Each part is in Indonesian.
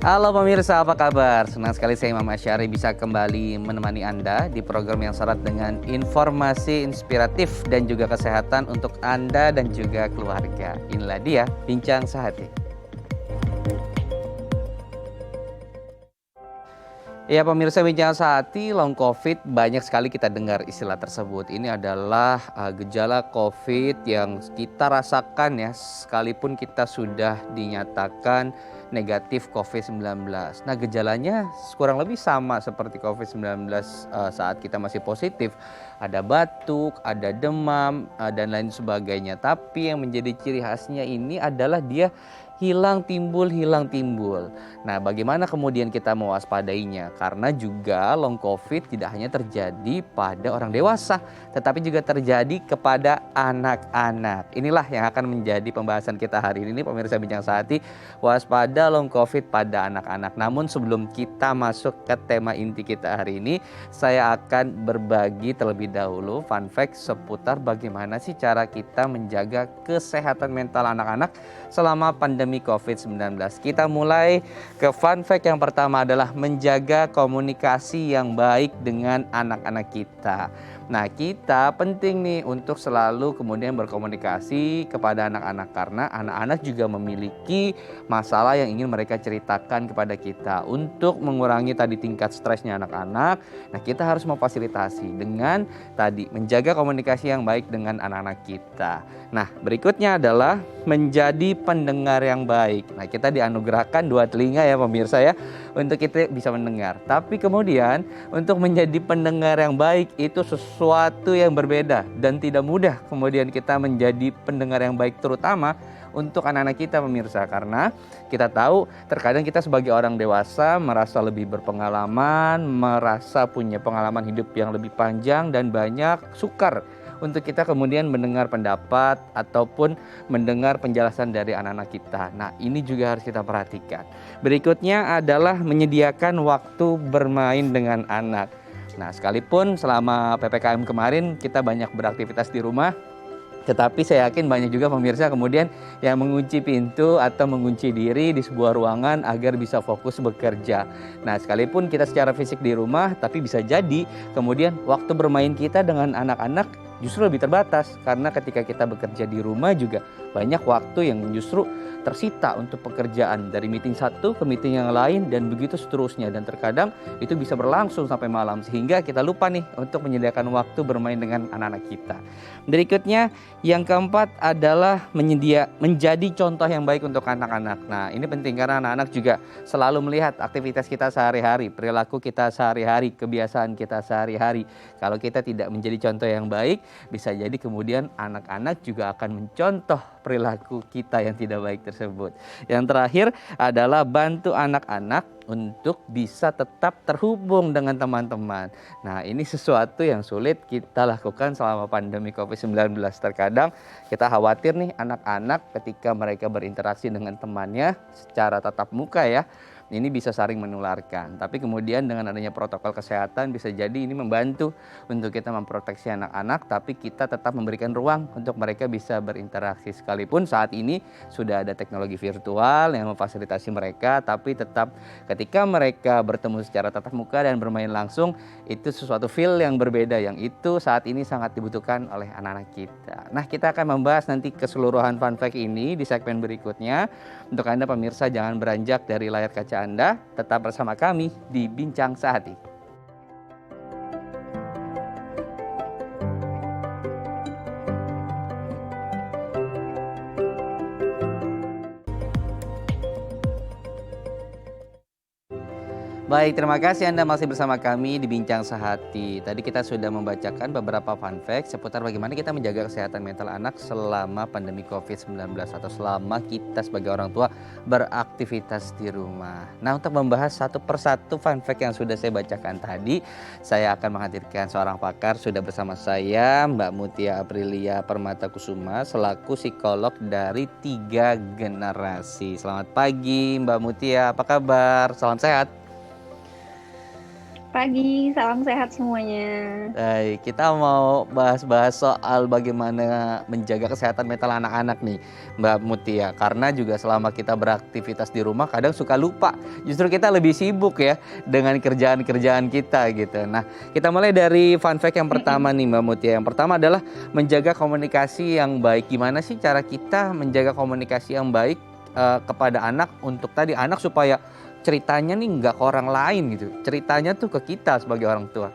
Halo pemirsa, apa kabar? Senang sekali saya Imam Asyari bisa kembali menemani Anda di program yang syarat dengan informasi inspiratif dan juga kesehatan untuk Anda dan juga keluarga. Inilah dia, Bincang Sehati. Ya pemirsa, Bincang Sehati, long COVID, banyak sekali kita dengar istilah tersebut. Ini adalah gejala COVID yang kita rasakan ya, sekalipun kita sudah dinyatakan negatif COVID-19. Nah gejalanya kurang lebih sama seperti COVID-19 saat kita masih positif. Ada batuk, ada demam, dan lain sebagainya. Tapi yang menjadi ciri khasnya ini adalah dia hilang timbul, hilang timbul. Nah, bagaimana kemudian kita mewaspadainya? Karena juga long COVID tidak hanya terjadi pada orang dewasa, tetapi juga terjadi kepada anak-anak. Inilah yang akan menjadi pembahasan kita hari ini, pemirsa Bincang Sehati, waspada long COVID pada anak-anak. Namun sebelum kita masuk ke tema inti kita hari ini, saya akan berbagi terlebih dahulu fun fact seputar bagaimana sih cara kita menjaga kesehatan mental anak-anak selama pandemi COVID-19. Kita mulai ke fun fact yang pertama adalah menjaga komunikasi yang baik dengan anak-anak kita. Nah, kita penting nih untuk selalu kemudian berkomunikasi kepada anak-anak karena anak-anak juga memiliki masalah yang ingin mereka ceritakan kepada kita. Untuk mengurangi tadi tingkat stresnya anak-anak, nah kita harus memfasilitasi dengan tadi menjaga komunikasi yang baik dengan anak-anak kita. Nah, berikutnya adalah menjadi pendengar yang baik. Nah, kita dianugerahkan 2 telinga ya pemirsa ya, untuk kita bisa mendengar. Tapi kemudian untuk menjadi pendengar yang baik itu sesuatu yang berbeda dan tidak mudah kemudian kita menjadi pendengar yang baik, terutama untuk anak-anak kita pemirsa. Karena kita tahu terkadang kita sebagai orang dewasa merasa lebih berpengalaman, merasa punya pengalaman hidup yang lebih panjang dan banyak sukar untuk kita kemudian mendengar pendapat ataupun mendengar penjelasan dari anak-anak kita. Nah, ini juga harus kita perhatikan. Berikutnya adalah menyediakan waktu bermain dengan anak. Nah, sekalipun selama PPKM kemarin kita banyak beraktivitas di rumah, tetapi saya yakin banyak juga pemirsa kemudian yang mengunci pintu atau mengunci diri di sebuah ruangan agar bisa fokus bekerja. Nah, sekalipun kita secara fisik di rumah, tapi bisa jadi kemudian waktu bermain kita dengan anak-anak justru lebih terbatas. Karena ketika kita bekerja di rumah juga banyak waktu yang justru tersita untuk pekerjaan, dari meeting satu ke meeting yang lain dan begitu seterusnya, dan terkadang itu bisa berlangsung sampai malam sehingga kita lupa nih untuk menyediakan waktu bermain dengan anak-anak kita. Berikutnya yang keempat adalah menjadi contoh yang baik untuk anak-anak. Nah, ini penting karena anak-anak juga selalu melihat aktivitas kita sehari-hari, perilaku kita sehari-hari, kebiasaan kita sehari-hari. Kalau kita tidak menjadi contoh yang baik, bisa jadi kemudian anak-anak juga akan mencontoh perilaku kita yang tidak baik tersebut. Yang terakhir adalah bantu anak-anak untuk bisa tetap terhubung dengan teman-teman. Nah, ini sesuatu yang sulit kita lakukan selama pandemi COVID-19. Terkadang kita khawatir nih anak-anak ketika mereka berinteraksi dengan temannya secara tatap muka ya, ini bisa saling menularkan. Tapi kemudian dengan adanya protokol kesehatan bisa jadi ini membantu untuk kita memproteksi anak-anak, tapi kita tetap memberikan ruang untuk mereka bisa berinteraksi. Sekalipun saat ini sudah ada teknologi virtual yang memfasilitasi mereka, tapi tetap ketika mereka bertemu secara tatap muka dan bermain langsung, itu sesuatu feel yang berbeda yang itu saat ini sangat dibutuhkan oleh anak-anak kita. Nah, kita akan membahas nanti keseluruhan fun fact ini di segmen berikutnya. Untuk Anda pemirsa, jangan beranjak dari layar kaca Anda, tetap bersama kami di Bincang Sehati. Baik, terima kasih Anda masih bersama kami di Bincang Sehati. Tadi kita sudah membacakan beberapa fun fact seputar bagaimana kita menjaga kesehatan mental anak selama pandemi COVID-19 atau selama kita sebagai orang tua beraktivitas di rumah. Nah, untuk membahas satu persatu fun fact yang sudah saya bacakan tadi, saya akan menghadirkan seorang pakar. Sudah bersama saya Mbak Mutia Aprilia Permata Kusuma selaku psikolog dari 3 generasi. Selamat pagi Mbak Mutia, apa kabar? Salam sehat. Pagi, salam sehat semuanya. Baik, kita mau bahas-bahas soal bagaimana menjaga kesehatan mental anak-anak nih, Mbak Mutia. Karena juga selama kita beraktivitas di rumah kadang suka lupa. Justru kita lebih sibuk ya dengan kerjaan-kerjaan kita gitu. Nah, kita mulai dari fun fact yang pertama nih Mbak Mutia. Yang pertama adalah menjaga komunikasi yang baik. Gimana sih cara kita menjaga komunikasi yang baik kepada anak untuk tadi anak supaya ceritanya nih nggak ke orang lain gitu. Ceritanya tuh ke kita sebagai orang tua.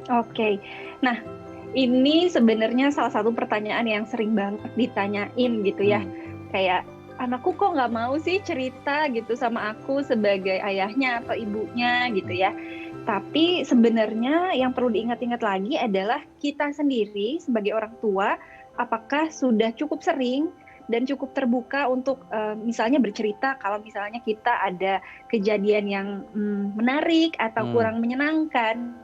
Oke, nah ini sebenarnya salah satu pertanyaan yang sering banget ditanyain gitu ya. Kayak anakku kok nggak mau sih cerita gitu sama aku sebagai ayahnya atau ibunya gitu ya. Tapi sebenarnya yang perlu diingat-ingat lagi adalah kita sendiri sebagai orang tua, apakah sudah cukup sering dan cukup terbuka untuk misalnya bercerita kalau misalnya kita ada kejadian yang menarik atau kurang menyenangkan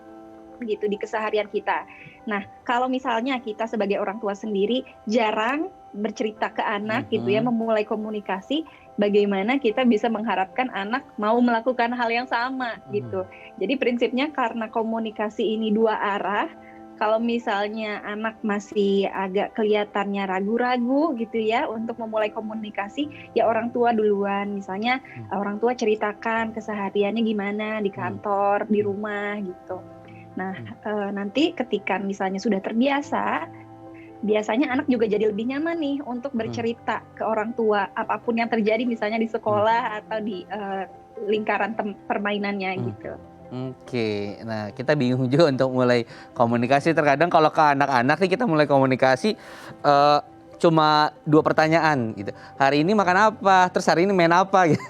gitu di keseharian kita. Nah, kalau misalnya kita sebagai orang tua sendiri jarang bercerita ke anak gitu ya, memulai komunikasi, bagaimana kita bisa mengharapkan anak mau melakukan hal yang sama gitu. Jadi prinsipnya karena komunikasi ini dua arah, kalau misalnya anak masih agak kelihatannya ragu-ragu gitu ya untuk memulai komunikasi, ya orang tua duluan. Misalnya orang tua ceritakan kesehariannya gimana di kantor, di rumah gitu. Nah, nanti ketika misalnya sudah terbiasa, biasanya anak juga jadi lebih nyaman nih untuk bercerita ke orang tua apapun yang terjadi misalnya di sekolah atau di lingkaran permainannya gitu. Oke, nah kita bingung juga untuk mulai komunikasi. Terkadang kalau ke anak-anak nih kita mulai komunikasi cuma 2 pertanyaan gitu. Hari ini makan apa? Terus hari ini main apa? Gitu.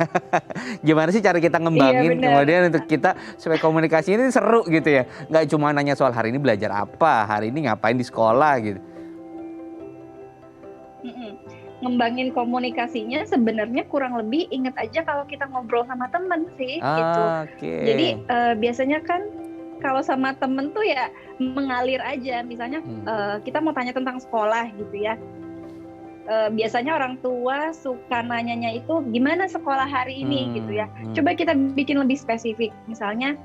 Gimana sih cara kita ngembangin kemudian untuk kita supaya komunikasi ini seru gitu ya. Nggak cuma nanya soal hari ini belajar apa, hari ini ngapain di sekolah gitu. Ngembangin komunikasinya sebenarnya kurang lebih ingat aja kalau kita ngobrol sama temen sih gitu. Jadi biasanya kan kalau sama temen tuh ya mengalir aja. Misalnya kita mau tanya tentang sekolah gitu ya. Biasanya orang tua suka nanyanya itu gimana sekolah hari ini gitu ya. Coba kita bikin lebih spesifik. Misalnya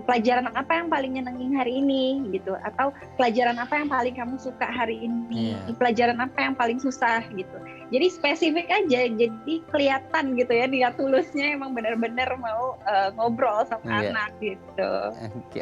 pelajaran apa yang paling nyenengin hari ini gitu, atau pelajaran apa yang paling kamu suka hari ini, pelajaran apa yang paling susah gitu. Jadi spesifik aja, jadi kelihatan gitu ya niat tulusnya emang benar-benar mau ngobrol sama anak gitu.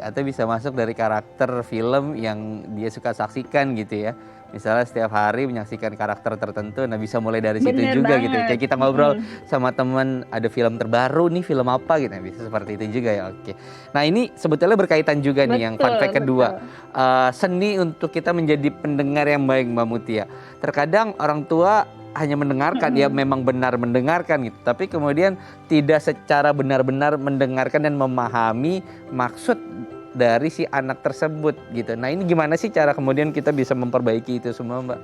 Atau bisa masuk dari karakter film yang dia suka saksikan gitu ya. Misalnya setiap hari menyaksikan karakter tertentu, nah bisa mulai dari situ juga gitu. Kayak kita ngobrol sama teman, ada film terbaru nih, film apa gitu, nah, bisa seperti itu juga ya. Oke. Nah ini sebetulnya berkaitan juga nih yang fun fact kedua, seni untuk kita menjadi pendengar yang baik Mbak Mutia. Terkadang orang tua hanya mendengarkan, ya memang benar mendengarkan gitu, tapi kemudian tidak secara benar-benar mendengarkan dan memahami maksud dari si anak tersebut gitu. Nah ini gimana sih cara kemudian kita bisa memperbaiki itu semua Mbak?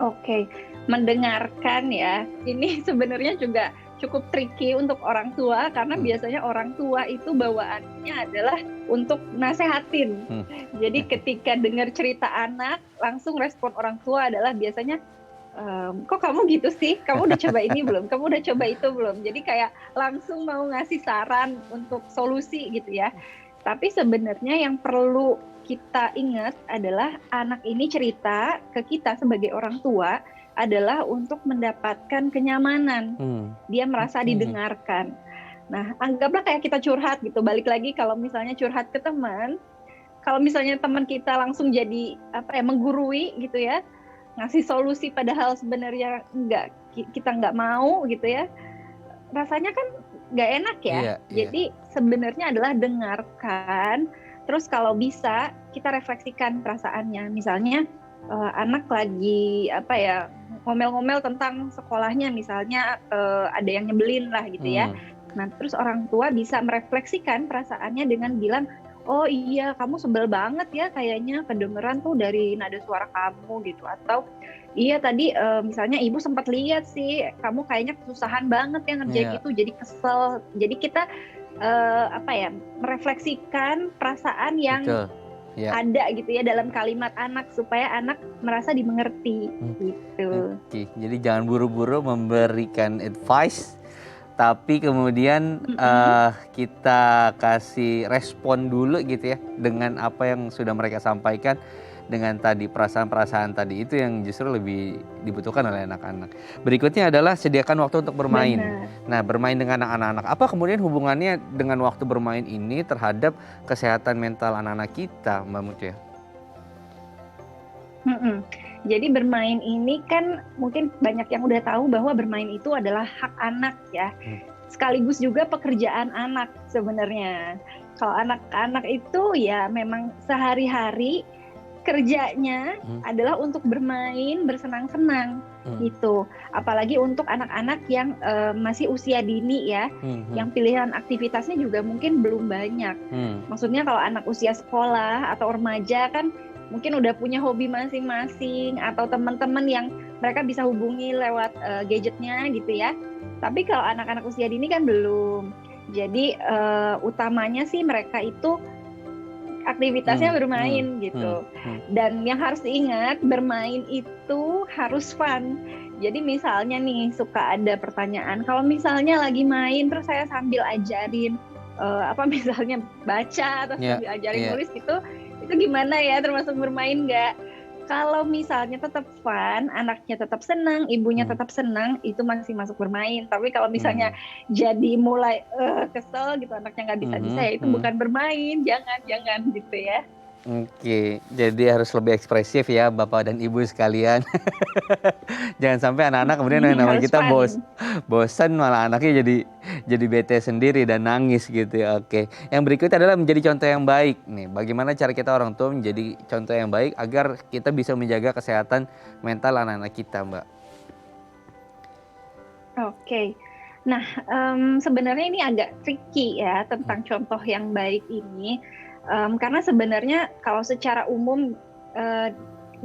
Oke, mendengarkan ya, ini sebenarnya juga cukup tricky untuk orang tua karena biasanya orang tua itu bawaannya adalah untuk nasehatin. Jadi ketika dengar cerita anak, langsung respon orang tua adalah biasanya kok kamu gitu sih? Kamu udah coba ini belum? Kamu udah coba itu belum? Jadi kayak langsung mau ngasih saran untuk solusi gitu ya. Tapi sebenarnya yang perlu kita ingat adalah anak ini cerita ke kita sebagai orang tua adalah untuk mendapatkan kenyamanan. Dia merasa didengarkan. Nah, anggaplah kayak kita curhat gitu. Balik lagi kalau misalnya curhat ke teman, kalau misalnya teman kita langsung jadi menggurui gitu ya, ngasih solusi padahal sebenarnya kita nggak mau gitu ya, rasanya kan nggak enak ya. Jadi sebenarnya adalah dengarkan, terus kalau bisa kita refleksikan perasaannya. Misalnya anak lagi ngomel-ngomel tentang sekolahnya, misalnya ada yang nyebelin lah gitu ya. Nah terus orang tua bisa merefleksikan perasaannya dengan bilang, oh iya kamu sebel banget ya kayaknya kedengeran tuh dari nada suara kamu gitu, atau iya tadi misalnya ibu sempat lihat sih kamu kayaknya kesusahan banget ya ngerjain itu, jadi kesel. Jadi kita merefleksikan perasaan yang ada gitu ya dalam kalimat anak supaya anak merasa dimengerti gitu. Jadi jangan buru-buru memberikan advice tapi kemudian kita kasih respon dulu gitu ya dengan apa yang sudah mereka sampaikan, dengan tadi perasaan-perasaan tadi itu yang justru lebih dibutuhkan oleh anak-anak. Berikutnya adalah sediakan waktu untuk bermain. Benar. Nah, bermain dengan anak-anak. Apa kemudian hubungannya dengan waktu bermain ini terhadap kesehatan mental anak-anak kita, Mbak Mutia? Jadi bermain ini kan mungkin banyak yang udah tahu bahwa bermain itu adalah hak anak ya. Sekaligus juga pekerjaan anak sebenarnya. Kalau anak-anak itu ya memang sehari-hari kerjanya adalah untuk bermain, bersenang-senang gitu. Apalagi untuk anak-anak yang masih usia dini ya, yang pilihan aktivitasnya juga mungkin belum banyak. Maksudnya kalau anak usia sekolah atau remaja kan mungkin udah punya hobi masing-masing atau teman-teman yang mereka bisa hubungi lewat gadgetnya gitu ya. Tapi kalau anak-anak usia dini kan belum. Jadi utamanya sih mereka itu aktivitasnya bermain gitu. Dan yang harus diingat, bermain itu harus fun. Jadi misalnya nih suka ada pertanyaan, kalau misalnya lagi main terus saya sambil ajarin misalnya baca atau sambil ajarin nulis gitu, itu gimana ya, termasuk bermain nggak? Kalau misalnya tetap fun, anaknya tetap senang, ibunya tetap senang, itu masih masuk bermain. Tapi kalau misalnya jadi mulai kesel gitu, anaknya nggak bisa-bisa, ya itu bukan bermain, jangan gitu ya. Oke, jadi harus lebih ekspresif ya Bapak dan Ibu sekalian. Jangan sampai anak-anak kemudian nama kita bosan, malah anaknya jadi bete sendiri dan nangis gitu ya. Oke, yang berikutnya adalah menjadi contoh yang baik nih. Bagaimana cara kita orang tua menjadi contoh yang baik agar kita bisa menjaga kesehatan mental anak-anak kita, Mbak? Oke, nah sebenarnya ini agak tricky ya tentang contoh yang baik ini. Karena sebenarnya kalau secara umum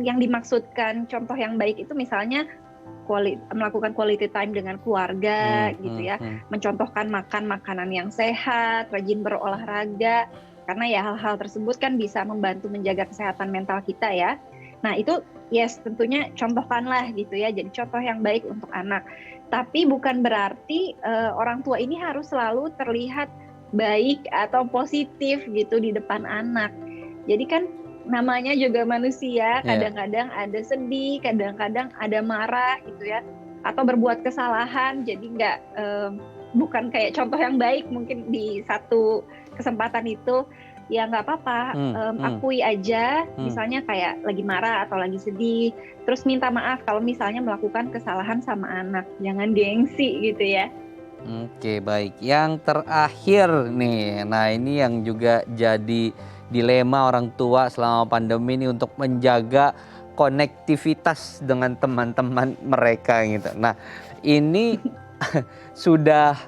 yang dimaksudkan contoh yang baik itu misalnya melakukan quality time dengan keluarga gitu ya, mencontohkan makan makanan yang sehat, rajin berolahraga, karena ya hal-hal tersebut kan bisa membantu menjaga kesehatan mental kita ya. Nah itu yes tentunya contohkanlah gitu ya, jadi contoh yang baik untuk anak. Tapi bukan berarti orang tua ini harus selalu terlihat baik atau positif gitu di depan anak. Jadi kan namanya juga manusia, kadang-kadang ada sedih, kadang-kadang ada marah gitu ya, atau berbuat kesalahan. Jadi bukan kayak contoh yang baik mungkin di satu kesempatan itu, ya nggak apa-apa, akui aja, misalnya kayak lagi marah atau lagi sedih, terus minta maaf kalau misalnya melakukan kesalahan sama anak, jangan gengsi gitu ya. Oke, baik. Yang terakhir nih, nah ini yang juga jadi dilema orang tua selama pandemi ini untuk menjaga konektivitas dengan teman-teman mereka gitu. Nah, ini sudah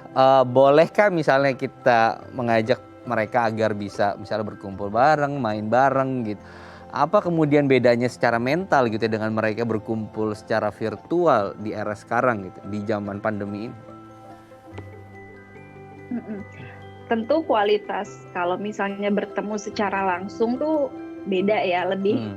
bolehkah misalnya kita mengajak mereka agar bisa misalnya berkumpul bareng, main bareng gitu. Apa kemudian bedanya secara mental gitu ya dengan mereka berkumpul secara virtual di era sekarang gitu, di zaman pandemi ini? Tentu kualitas kalau misalnya bertemu secara langsung tuh beda ya,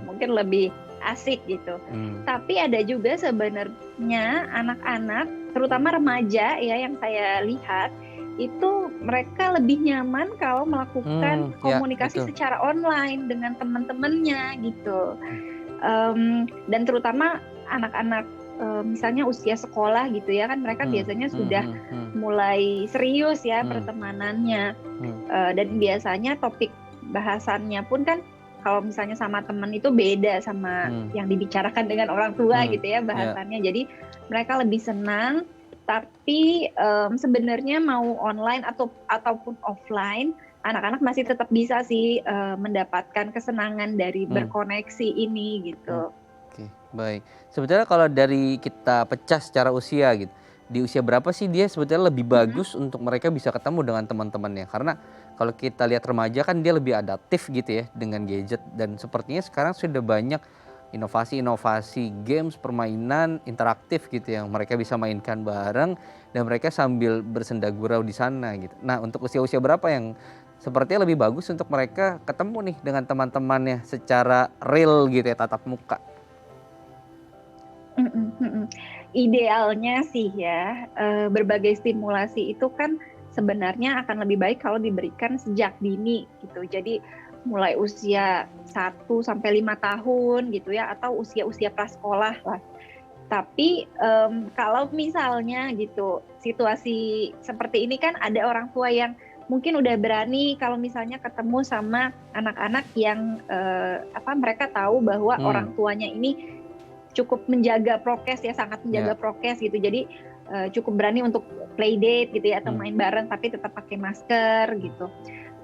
mungkin lebih asik gitu. Tapi ada juga sebenarnya anak-anak, terutama remaja ya yang saya lihat itu mereka lebih nyaman kalau melakukan komunikasi secara online dengan teman-temannya gitu. Dan terutama anak-anak misalnya usia sekolah gitu ya kan, mereka biasanya sudah mulai serius ya pertemanannya, dan biasanya topik bahasannya pun kan kalau misalnya sama teman itu beda sama yang dibicarakan dengan orang tua gitu ya bahasannya. Jadi mereka lebih senang, tapi sebenarnya mau online ataupun offline, anak-anak masih tetap bisa sih mendapatkan kesenangan dari berkoneksi ini gitu. Oke, baik. Sebetulnya kalau dari kita pecah secara usia gitu, di usia berapa sih dia sebetulnya lebih bagus untuk mereka bisa ketemu dengan teman-temannya? Karena kalau kita lihat remaja kan dia lebih adaptif gitu ya dengan gadget, dan sepertinya sekarang sudah banyak inovasi-inovasi games, permainan interaktif gitu yang mereka bisa mainkan bareng dan mereka sambil bersenda gurau di sana gitu. Nah, untuk usia-usia berapa yang sepertinya lebih bagus untuk mereka ketemu nih dengan teman-temannya secara real gitu ya, tatap muka? Idealnya sih ya, berbagai stimulasi itu kan sebenarnya akan lebih baik kalau diberikan sejak dini gitu. Jadi mulai usia 1 sampai 5 tahun gitu ya, atau usia-usia prasekolah lah. Tapi kalau misalnya gitu situasi seperti ini kan ada orang tua yang mungkin udah berani kalau misalnya ketemu sama anak-anak yang mereka tahu bahwa orang tuanya ini cukup menjaga prokes ya, sangat menjaga prokes gitu. Jadi cukup berani untuk play date gitu ya, atau main bareng tapi tetap pakai masker gitu.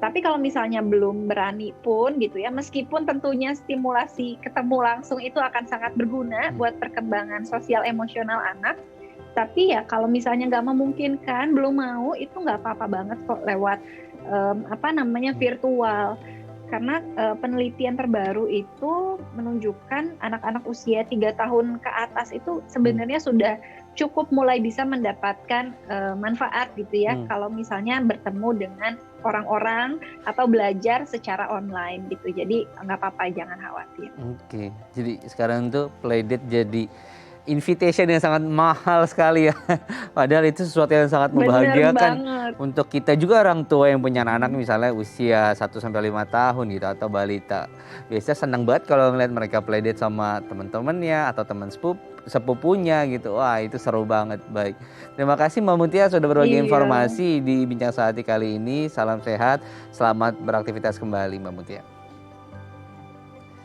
Tapi kalau misalnya belum berani pun gitu ya, meskipun tentunya stimulasi ketemu langsung itu akan sangat berguna buat perkembangan sosial emosional anak. Tapi ya kalau misalnya nggak memungkinkan, belum mau, itu nggak apa-apa banget kok lewat virtual. Karena penelitian terbaru itu menunjukkan anak-anak usia 3 tahun ke atas itu sebenarnya sudah cukup mulai bisa mendapatkan manfaat gitu ya, kalau misalnya bertemu dengan orang-orang atau belajar secara online gitu. Jadi nggak apa-apa, jangan khawatir. Oke, jadi sekarang tuh playdate jadi invitation yang sangat mahal sekali ya. Padahal itu sesuatu yang sangat membahagiakan untuk kita juga, orang tua yang punya anak misalnya usia 1-5 tahun gitu atau balita. Biasanya senang banget kalau ngeliat mereka playdate sama teman-temannya atau teman sepupunya gitu. Wah, itu seru banget. Baik. Terima kasih Mbak Mutia sudah berbagi informasi di Bincang Sehati kali ini. Salam sehat, selamat beraktivitas kembali Mbak Mutia.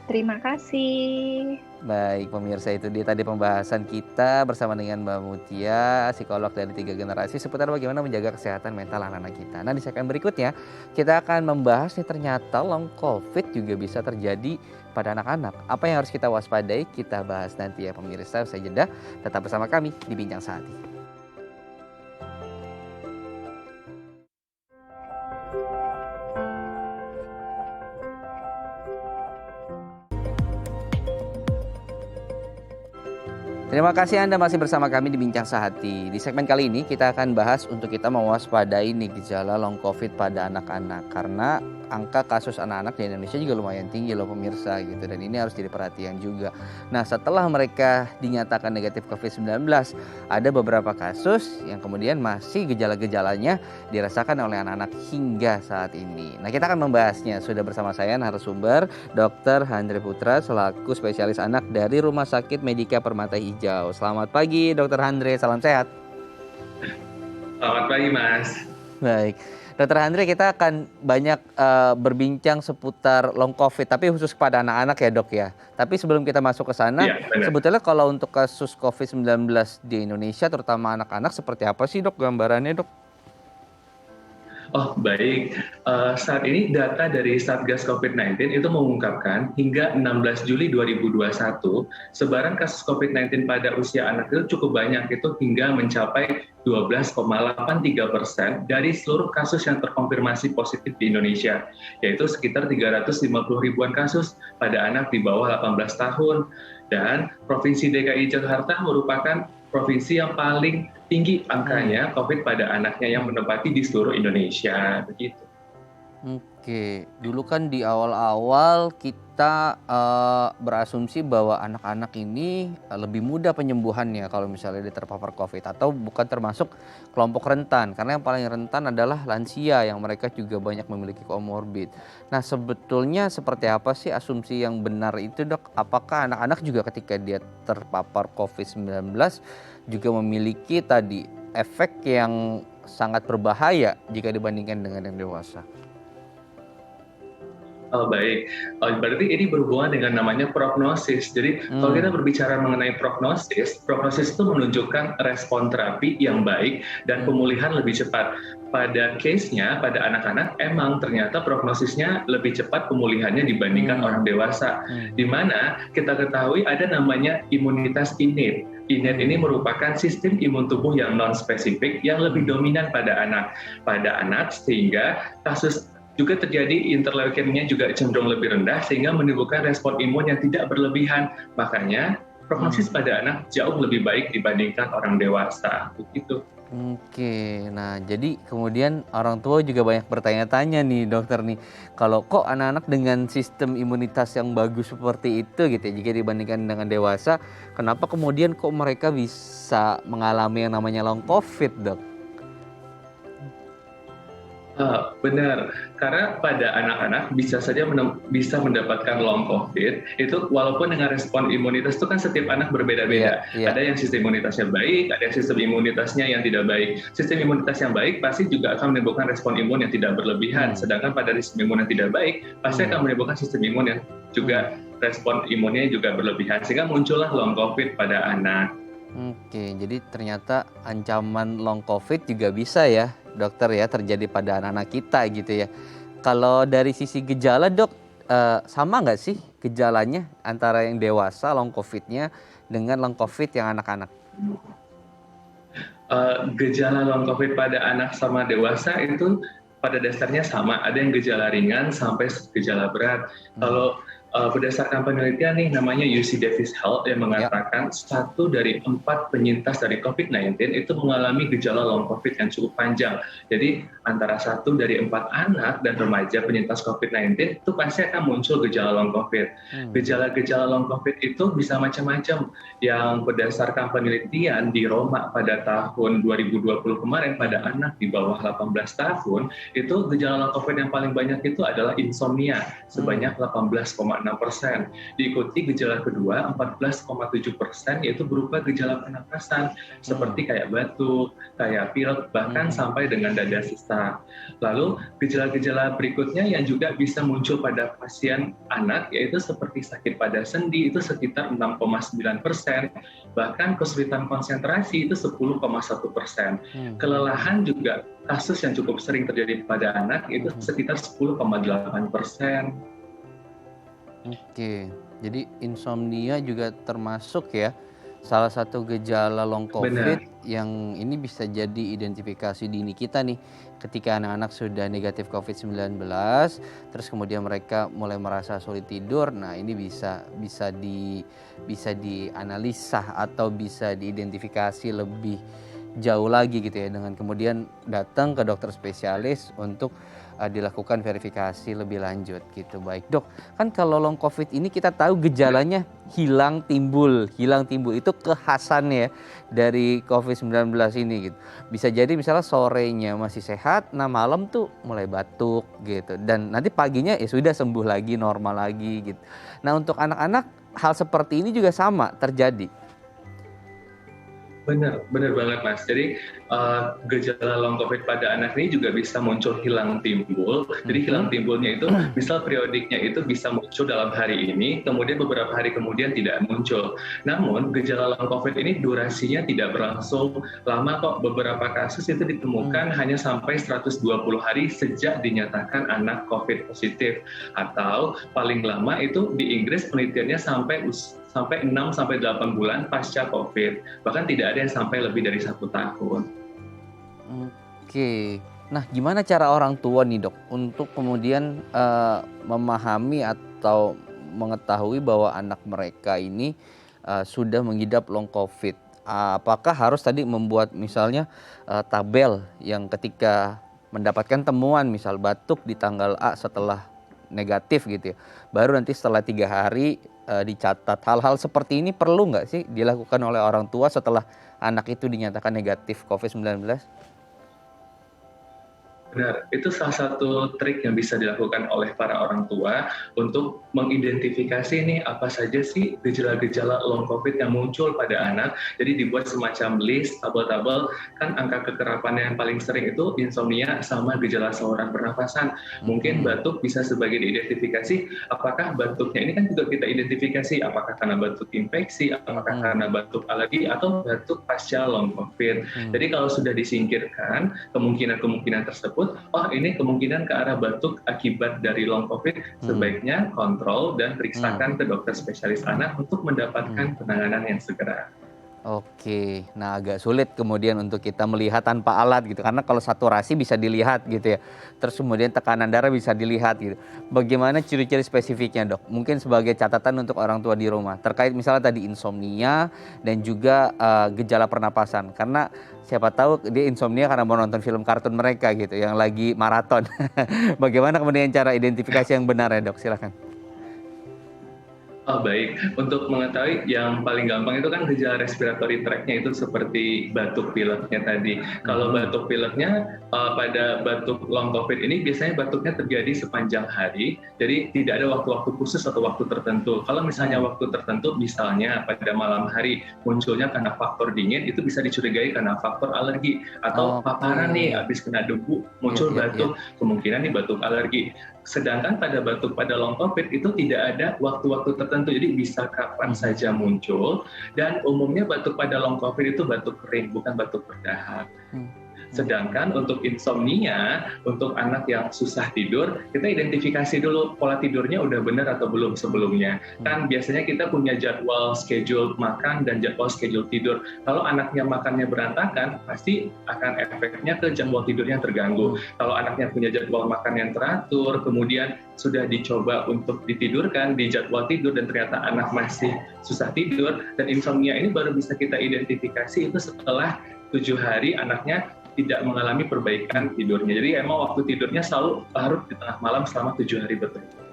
Terima kasih. Baik pemirsa, itu dia tadi pembahasan kita bersama dengan Mbak Mutia, psikolog dari 3 generasi, seputar bagaimana menjaga kesehatan mental anak-anak kita. Nah, di segmen berikutnya kita akan membahas nih, ternyata long COVID juga bisa terjadi pada anak-anak. Apa yang harus kita waspadai? Kita bahas nanti ya pemirsa. Usai jeda, tetap bersama kami di Bincang Sehati. Terima kasih Anda masih bersama kami di Bincang Sehati. Di segmen kali ini kita akan bahas untuk kita mewaspadai nih gejala long COVID pada anak-anak. Karena angka kasus anak-anak di Indonesia juga lumayan tinggi loh pemirsa gitu. Dan ini harus jadi perhatian juga. Nah, setelah mereka dinyatakan negatif COVID-19, ada beberapa kasus yang kemudian masih gejala-gejalanya dirasakan oleh anak-anak hingga saat ini. Nah, kita akan membahasnya. Sudah bersama saya narasumber Dr. Handre Putra selaku spesialis anak dari Rumah Sakit Medika Permata Hijau. Selamat pagi Dr. Handre, salam sehat. Selamat pagi Mas. Baik, Dr. Handre, kita akan banyak berbincang seputar long COVID, tapi khusus kepada anak-anak ya dok ya. Tapi sebelum kita masuk ke sana, sebetulnya kalau untuk kasus COVID-19 di Indonesia, terutama anak-anak, seperti apa sih dok gambarannya dok? Oh baik, saat ini data dari Satgas COVID-19 itu mengungkapkan hingga 16 Juli 2021, sebaran kasus COVID-19 pada usia anak itu cukup banyak, itu hingga mencapai 12,83% dari seluruh kasus yang terkonfirmasi positif di Indonesia, yaitu sekitar 350 ribuan kasus pada anak di bawah 18 tahun. Dan Provinsi DKI Jakarta merupakan provinsi yang paling tinggi angkanya COVID pada anaknya yang menempati di seluruh Indonesia, begitu. Oke, dulu kan di awal-awal kita berasumsi bahwa anak-anak ini lebih mudah penyembuhannya kalau misalnya dia terpapar COVID, atau bukan termasuk kelompok rentan, karena yang paling rentan adalah lansia yang mereka juga banyak memiliki komorbid. Nah, sebetulnya seperti apa sih asumsi yang benar itu dok? Apakah anak-anak juga ketika dia terpapar COVID-19 juga memiliki tadi efek yang sangat berbahaya jika dibandingkan dengan yang dewasa? Oh baik, berarti ini berhubungan dengan namanya prognosis. Jadi kalau kita berbicara mengenai prognosis itu menunjukkan respon terapi yang baik dan pemulihan lebih cepat. Pada case-nya, pada anak-anak emang ternyata prognosisnya lebih cepat pemulihannya dibandingkan orang dewasa. Di mana kita ketahui ada namanya imunitas innate. Innate ini merupakan sistem imun tubuh yang non-spesifik yang lebih dominan pada anak sehingga kasus juga terjadi interleukemia juga cenderung lebih rendah sehingga menimbulkan respon imun yang tidak berlebihan. Makanya prognosis pada anak jauh lebih baik dibandingkan orang dewasa, begitu. Oke, nah jadi kemudian orang tua juga banyak bertanya-tanya nih dokter nih, kalau kok anak-anak dengan sistem imunitas yang bagus seperti itu gitu ya, jika dibandingkan dengan dewasa, kenapa kemudian kok mereka bisa mengalami yang namanya long COVID, Dok? Benar, karena pada anak-anak bisa saja bisa mendapatkan long COVID itu walaupun dengan respon imunitas itu kan setiap anak berbeda-beda. Iya. Ada yang sistem imunitasnya baik, ada yang sistem imunitasnya yang tidak baik. Sistem imunitas yang baik pasti juga akan menimbulkan respon imun yang tidak berlebihan. Sedangkan pada sistem imun yang tidak baik pasti akan menimbulkan sistem imun yang juga respon imunnya juga berlebihan. Sehingga muncullah long COVID pada anak. Oke, jadi ternyata ancaman long COVID juga bisa ya, dokter ya, terjadi pada anak-anak kita gitu ya. Kalau dari sisi gejala, Dok, sama nggak sih gejalanya antara yang dewasa long COVID-nya dengan long COVID yang anak-anak? Gejala long COVID pada anak sama dewasa itu pada dasarnya sama. Ada yang gejala ringan sampai gejala berat. Kalau berdasarkan penelitian nih namanya UC Davis Health yang mengatakan 1 dari 4 penyintas dari COVID-19 itu mengalami gejala long COVID yang cukup panjang. Jadi antara 1 dari 4 anak dan remaja penyintas COVID-19 itu pasti akan muncul gejala long COVID. Gejala-gejala long COVID itu bisa macam-macam. Yang berdasarkan penelitian di Roma pada tahun 2020 kemarin pada anak di bawah 18 tahun, itu gejala long COVID yang paling banyak itu adalah insomnia sebanyak 18,6%. Diikuti gejala kedua 14,7%, yaitu berupa gejala pernapasan seperti kayak batuk, kayak pilek, bahkan sampai dengan dada sesak. Lalu gejala-gejala berikutnya yang juga bisa muncul pada pasien anak yaitu seperti sakit pada sendi itu sekitar 6,9%, bahkan kesulitan konsentrasi itu 10,1%. Kelelahan juga kasus yang cukup sering terjadi pada anak itu sekitar 10,8%. Oke, jadi insomnia juga termasuk ya salah satu gejala long COVID. Benar. Yang ini bisa jadi identifikasi dini kita nih ketika anak-anak sudah negatif COVID-19, terus kemudian mereka mulai merasa sulit tidur. Nah, ini bisa dianalisa atau bisa diidentifikasi lebih jauh lagi gitu ya, dengan kemudian datang ke dokter spesialis untuk dilakukan verifikasi lebih lanjut gitu. Baik, Dok, kan kalau long COVID ini kita tahu gejalanya hilang timbul itu kekhasannya ya dari COVID-19 ini gitu. Bisa jadi misalnya sorenya masih sehat, nah malam tuh mulai batuk gitu, dan nanti paginya ya sudah sembuh lagi, normal lagi gitu. Nah, untuk anak-anak hal seperti ini juga sama terjadi. Benar banget Mas. Jadi gejala long COVID pada anak ini juga bisa muncul hilang timbul. Jadi hilang timbulnya itu misal periodiknya itu bisa muncul dalam hari ini, kemudian beberapa hari kemudian tidak muncul. Namun gejala long COVID ini durasinya tidak berlangsung lama kok. Beberapa kasus itu ditemukan hanya sampai 120 hari sejak dinyatakan anak COVID positif. Atau paling lama itu di Inggris penelitiannya sampai 6-8 bulan pasca COVID. Bahkan tidak ada yang sampai lebih dari 1 tahun. Oke. Nah, gimana cara orang tua nih, Dok, untuk kemudian memahami atau mengetahui bahwa anak mereka ini sudah mengidap long COVID? Apakah harus tadi membuat misalnya tabel yang ketika mendapatkan temuan misal batuk di tanggal A setelah negatif gitu ya, baru nanti setelah 3 hari dicatat. Hal-hal seperti ini perlu nggak sih dilakukan oleh orang tua setelah anak itu dinyatakan negatif COVID-19? Benar, itu salah satu trik yang bisa dilakukan oleh para orang tua untuk mengidentifikasi nih apa saja sih gejala-gejala long COVID yang muncul pada anak. Jadi dibuat semacam list, tabel-tabel, kan angka kekerapannya yang paling sering itu insomnia sama gejala saluran pernafasan. Mungkin batuk bisa sebagai diidentifikasi, apakah batuknya ini kan juga kita identifikasi, apakah karena batuk infeksi, apakah karena batuk alergi, atau batuk pasca long COVID. Jadi kalau sudah disingkirkan kemungkinan-kemungkinan tersebut, oh ini kemungkinan ke arah batuk akibat dari long COVID, sebaiknya kontrol dan periksakan ke dokter spesialis anak untuk mendapatkan penanganan yang segera. Oke, nah agak sulit kemudian untuk kita melihat tanpa alat gitu, karena kalau saturasi bisa dilihat gitu ya, terus kemudian tekanan darah bisa dilihat gitu. Bagaimana ciri-ciri spesifiknya dok? Mungkin sebagai catatan untuk orang tua di rumah, terkait misalnya tadi insomnia dan juga gejala pernapasan. Karena siapa tahu dia insomnia karena mau nonton film kartun mereka gitu, yang lagi maraton. Bagaimana kemudian cara identifikasi yang benar ya dok? Silakan. Oh baik, untuk mengetahui yang paling gampang itu kan gejala respiratory tract-nya itu seperti batuk pileknya tadi. Kalau batuk pileknya pada batuk long COVID ini biasanya batuknya terjadi sepanjang hari, jadi tidak ada waktu-waktu khusus atau waktu tertentu. Kalau misalnya waktu tertentu, misalnya pada malam hari munculnya karena faktor dingin, itu bisa dicurigai karena faktor alergi. Atau paparan nih, habis kena debu, muncul batuk, kemungkinan nih batuk alergi. Sedangkan pada batuk pada long COVID itu tidak ada waktu-waktu tertentu, jadi bisa kapan saja muncul, dan umumnya batuk pada long COVID itu batuk kering, bukan batuk berdahak. Sedangkan untuk insomnia, untuk anak yang susah tidur, kita identifikasi dulu pola tidurnya udah benar atau belum sebelumnya. Kan biasanya kita punya jadwal schedule makan dan jadwal schedule tidur. Kalau anaknya makannya berantakan, pasti akan efeknya ke jadwal tidurnya terganggu. Kalau anaknya punya jadwal makan yang teratur, kemudian sudah dicoba untuk ditidurkan di jadwal tidur dan ternyata anak masih susah tidur, dan insomnia ini baru bisa kita identifikasi itu setelah 7 hari anaknya tidak mengalami perbaikan tidurnya. Jadi emang waktu tidurnya selalu larut di tengah malam selama 7 hari berturut-turut.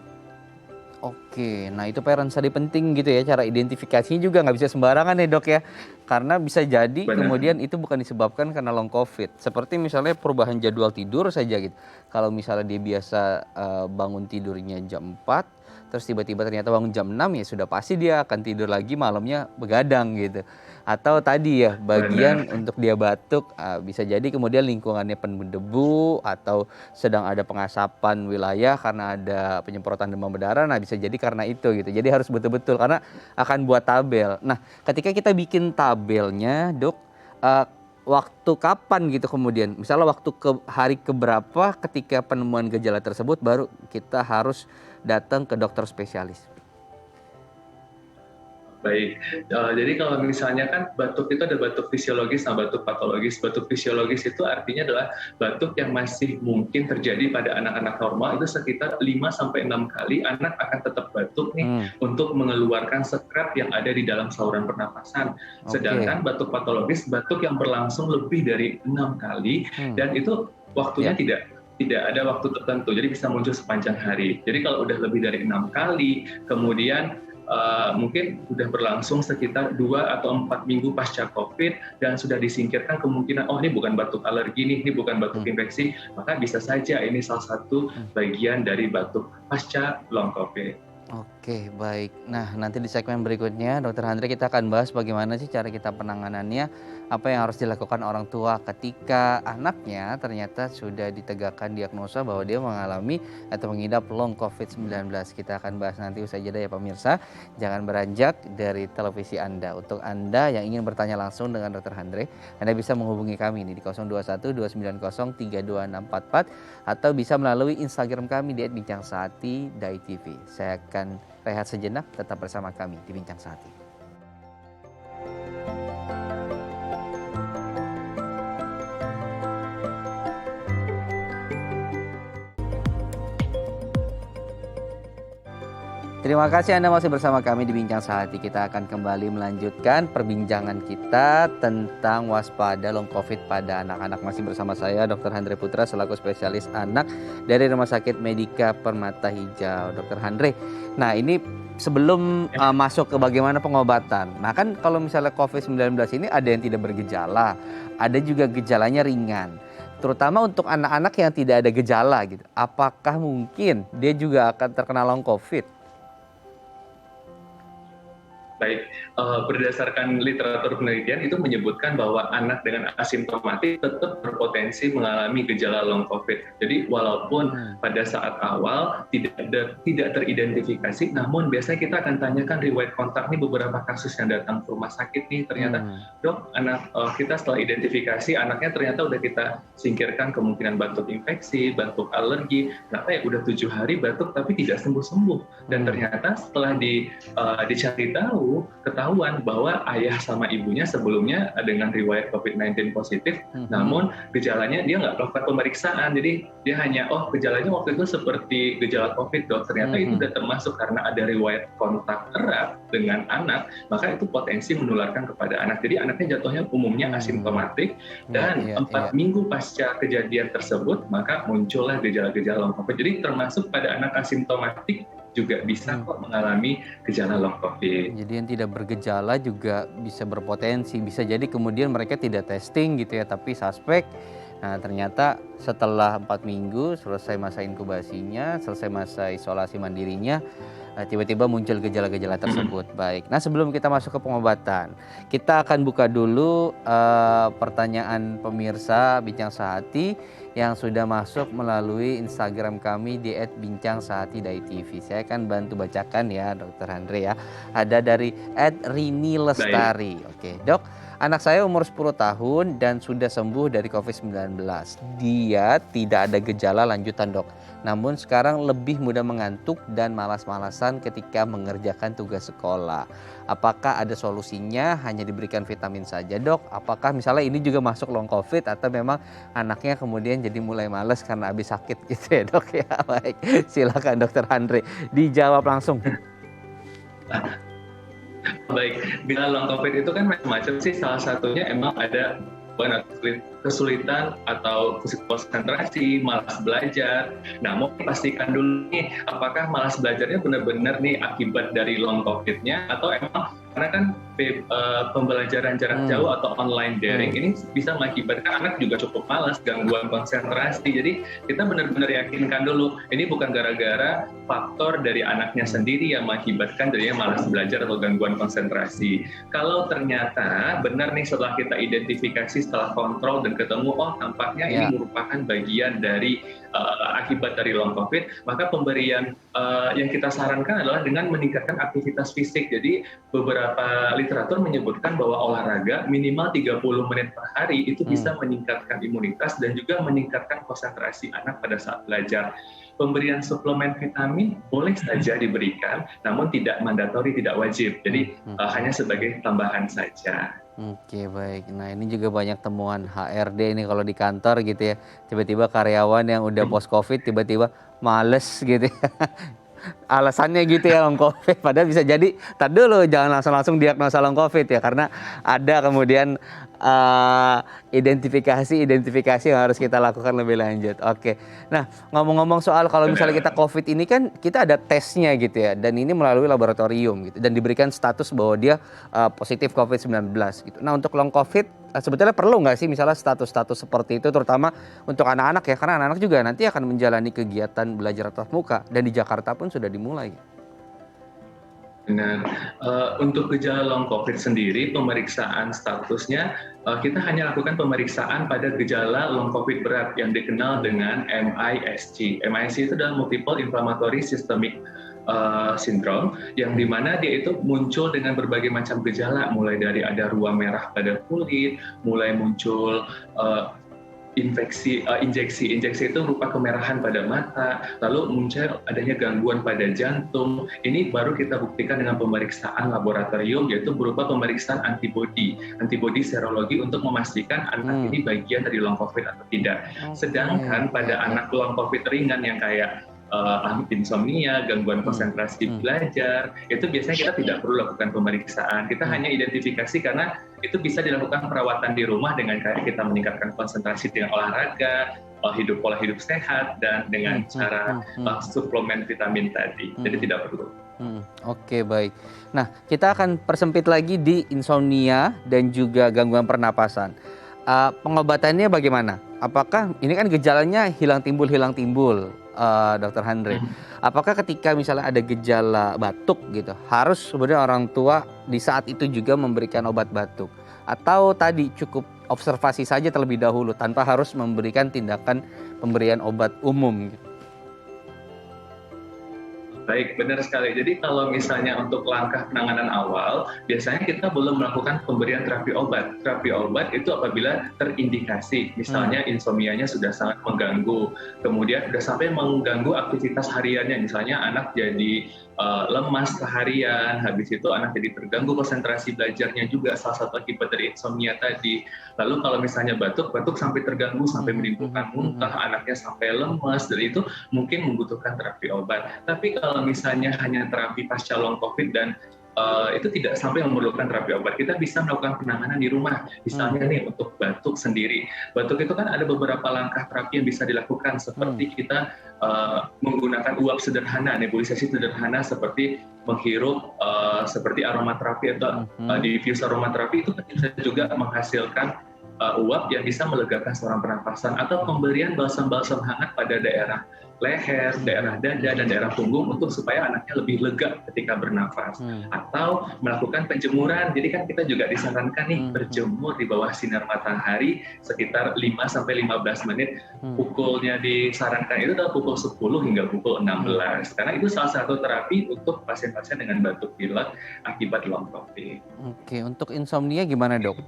Oke, nah itu parents study penting gitu ya, cara identifikasinya juga nggak bisa sembarangan ya dok ya. Karena bisa jadi kemudian itu bukan disebabkan karena long COVID. Seperti misalnya perubahan jadwal tidur saja gitu. Kalau misalnya dia biasa bangun tidurnya jam 4, terus tiba-tiba ternyata bangun jam 6, ya sudah pasti dia akan tidur lagi malamnya begadang gitu. Atau tadi ya bagian untuk dia batuk, bisa jadi kemudian lingkungannya penuh debu atau sedang ada pengasapan wilayah karena ada penyemprotan demam berdarah, nah bisa jadi karena itu gitu. Jadi harus betul-betul karena akan buat tabel. Nah ketika kita bikin tabelnya dok, waktu kapan gitu kemudian, misalnya waktu hari keberapa ketika penemuan gejala tersebut baru kita harus datang ke dokter spesialis. Baik, jadi kalau misalnya kan batuk itu ada batuk fisiologis sama batuk patologis. Batuk fisiologis itu artinya adalah batuk yang masih mungkin terjadi pada anak-anak normal, itu sekitar 5-6 kali anak akan tetap batuk nih untuk mengeluarkan sekret yang ada di dalam saluran pernapasan. Sedangkan batuk patologis, batuk yang berlangsung lebih dari 6 kali dan itu waktunya tidak ada waktu tertentu, jadi bisa muncul sepanjang hari. Jadi kalau udah lebih dari 6 kali, kemudian mungkin sudah berlangsung sekitar 2 atau 4 minggu pasca COVID dan sudah disingkirkan kemungkinan, oh ini bukan batuk alergi nih, ini bukan batuk infeksi, maka bisa saja ini salah satu bagian dari batuk pasca long COVID. Oke, baik. Nah, nanti di segmen berikutnya, Dr. Handre, kita akan bahas bagaimana sih cara kita penanganannya, apa yang harus dilakukan orang tua ketika anaknya ternyata sudah ditegakkan diagnosa bahwa dia mengalami atau mengidap long COVID-19. Kita akan bahas nanti usai jeda ya pemirsa. Jangan beranjak dari televisi Anda. Untuk Anda yang ingin bertanya langsung dengan Dr. Handre, Anda bisa menghubungi kami di 021 290 32644 atau bisa melalui Instagram kami di @bincangsaati.tv. Saya akan rehat sejenak, tetap bersama kami di Bincang Saati. Terima kasih Anda masih bersama kami di Bincang Sehati. Kita akan kembali melanjutkan perbincangan kita tentang waspada long COVID pada anak-anak. Masih bersama saya Dr. Handre Putra selaku spesialis anak dari Rumah Sakit Medika Permata Hijau. Dr. Handre, nah ini sebelum masuk ke bagaimana pengobatan. Nah kan kalau misalnya COVID-19 ini ada yang tidak bergejala, ada juga gejalanya ringan. Terutama untuk anak-anak yang tidak ada gejala gitu. Apakah mungkin dia juga akan terkena long COVID? Baik, berdasarkan literatur penelitian itu menyebutkan bahwa anak dengan asimptomatik tetap berpotensi mengalami gejala long COVID. Jadi walaupun pada saat awal tidak teridentifikasi, namun biasanya kita akan tanyakan riwayat kontak nih beberapa kasus yang datang ke rumah sakit nih, ternyata dok anak kita setelah identifikasi anaknya ternyata udah kita singkirkan kemungkinan batuk infeksi, batuk alergi, ternyata ya udah 7 hari batuk tapi tidak sembuh-sembuh, dan ternyata setelah dicari tahu minggu ketahuan bahwa ayah sama ibunya sebelumnya dengan riwayat COVID-19 positif, namun gejalanya dia nggak melakukan pemeriksaan. Jadi dia hanya, gejalanya waktu itu seperti gejala COVID dok. Ternyata itu sudah termasuk karena ada riwayat kontak erat dengan anak, maka itu potensi menularkan kepada anak. Jadi anaknya jatuhnya umumnya asimptomatik dan 4 minggu pasca kejadian tersebut maka muncullah gejala-gejala long COVID. Jadi termasuk pada anak asimptomatik juga bisa kok mengalami gejala long COVID. Jadi yang tidak bergejala juga bisa berpotensi, bisa jadi kemudian mereka tidak testing gitu ya, tapi suspek. Nah ternyata setelah 4 minggu selesai masa inkubasinya, selesai masa isolasi mandirinya, tiba-tiba muncul gejala-gejala tersebut. Baik, nah sebelum kita masuk ke pengobatan, kita akan buka dulu pertanyaan pemirsa Bincang Sehati yang sudah masuk melalui Instagram kami di @bincang_sehati.tv. Saya akan bantu bacakan ya Dr. Andre ya. Ada dari @rini lestari. Oke, Dok, anak saya umur 10 tahun dan sudah sembuh dari COVID-19. Dia tidak ada gejala lanjutan dok. Namun sekarang lebih mudah mengantuk dan malas-malasan ketika mengerjakan tugas sekolah. Apakah ada solusinya? Hanya diberikan vitamin saja dok? Apakah misalnya ini juga masuk long COVID atau memang anaknya kemudian jadi mulai malas karena habis sakit gitu ya dok ya? Baik, silakan Dokter Andre dijawab langsung. Baik, gejala long COVID itu kan macam-macam sih. Salah satunya emang ada kesulitan atau konsentrasi, malas belajar. Nah, mau pastikan dulu nih, apakah malas belajarnya benar-benar nih akibat dari long COVID-nya atau emang karena kan pembelajaran jarak jauh atau online daring ini bisa mengakibatkan anak juga cukup malas, gangguan konsentrasi. Jadi kita benar-benar yakinkan dulu, ini bukan gara-gara faktor dari anaknya sendiri yang mengakibatkan jadinya malas belajar atau gangguan konsentrasi. Kalau ternyata benar nih setelah kita identifikasi, setelah kontrol dan ketemu, tampaknya ini merupakan bagian dari akibat dari long COVID, maka pemberian yang kita sarankan adalah dengan meningkatkan aktivitas fisik. Jadi beberapa literatur menyebutkan bahwa olahraga minimal 30 menit per hari itu bisa meningkatkan imunitas dan juga meningkatkan konsentrasi anak pada saat belajar. Pemberian suplemen vitamin boleh saja diberikan, namun tidak mandatori, tidak wajib. Jadi hanya sebagai tambahan saja. Oke baik, nah ini juga banyak temuan HRD ini kalau di kantor gitu ya, tiba-tiba karyawan yang udah post COVID tiba-tiba males gitu ya. Alasannya gitu ya long COVID, padahal bisa jadi tar dulu jangan langsung diagnosa long COVID ya, karena ada kemudian identifikasi yang harus kita lakukan lebih lanjut. Oke, nah ngomong-ngomong soal kalau misalnya kita COVID ini kan kita ada tesnya gitu ya, dan ini melalui laboratorium gitu, dan diberikan status bahwa dia positif COVID-19 gitu. Nah untuk long COVID sebetulnya perlu nggak sih misalnya status-status seperti itu, terutama untuk anak-anak ya, karena anak-anak juga nanti akan menjalani kegiatan belajar tatap muka dan di Jakarta pun sudah dimulai. Benar. Untuk gejala long COVID sendiri, pemeriksaan statusnya kita hanya lakukan pemeriksaan pada gejala long COVID berat yang dikenal dengan MISC. MISC itu adalah Multiple Inflammatory Systemic Syndrome, yang dimana dia itu muncul dengan berbagai macam gejala, mulai dari ada ruam merah pada kulit, mulai muncul injeksi itu berupa kemerahan pada mata, lalu muncul adanya gangguan pada jantung. Ini baru kita buktikan dengan pemeriksaan laboratorium, yaitu berupa pemeriksaan antibodi serologi untuk memastikan anak ini bagian dari long COVID atau tidak. Sedangkan pada anak long COVID ringan yang kayak insomnia, gangguan konsentrasi belajar, itu biasanya kita tidak perlu lakukan pemeriksaan. Kita hanya identifikasi karena itu bisa dilakukan perawatan di rumah dengan kayak kita meningkatkan konsentrasi dengan olahraga, pola hidup sehat, dan dengan cara suplemen vitamin tadi. Jadi tidak perlu. Oke baik. Nah kita akan persempit lagi di insomnia dan juga gangguan pernapasan. Pengobatannya bagaimana? Apakah ini kan gejalanya hilang timbul, Dokter Andre? Apakah ketika misalnya ada gejala batuk gitu, harus sebenarnya orang tua di saat itu juga memberikan obat batuk? Atau tadi cukup observasi saja terlebih dahulu tanpa harus memberikan tindakan pemberian obat umum gitu? Baik, benar sekali. Jadi kalau misalnya untuk langkah penanganan awal, biasanya kita belum melakukan pemberian terapi obat. Terapi obat itu apabila terindikasi, misalnya insomnianya sudah sangat mengganggu, kemudian sudah sampai mengganggu aktivitas hariannya, misalnya anak jadi lemas seharian, habis itu anak jadi terganggu konsentrasi belajarnya juga, salah satu akibat dari insomnia tadi. Lalu kalau misalnya batuk sampai terganggu, sampai menimbulkan muntah, anaknya sampai lemas, dan itu mungkin membutuhkan terapi obat. Tapi kalau misalnya hanya terapi pasca long COVID dan itu tidak sampai memerlukan terapi obat, kita bisa melakukan penanganan di rumah. Misalnya nih untuk batuk sendiri, batuk itu kan ada beberapa langkah terapi yang bisa dilakukan, seperti kita menggunakan uap sederhana, nebulisasi sederhana, seperti menghirup seperti aromaterapi atau diffuse aromaterapi, itu bisa juga menghasilkan uap yang bisa melegakan saluran pernapasan, atau pemberian balsam-balsam hangat pada daerah leher, daerah dada, dan daerah punggung untuk supaya anaknya lebih lega ketika bernafas. Atau melakukan penjemuran. Jadi kan kita juga disarankan nih berjemur di bawah sinar matahari sekitar 5-15 menit. Pukulnya disarankan itu adalah pukul 10 hingga pukul 16. Karena itu salah satu terapi untuk pasien-pasien dengan batuk pilek akibat long COVID. Oke, untuk insomnia gimana, Dok?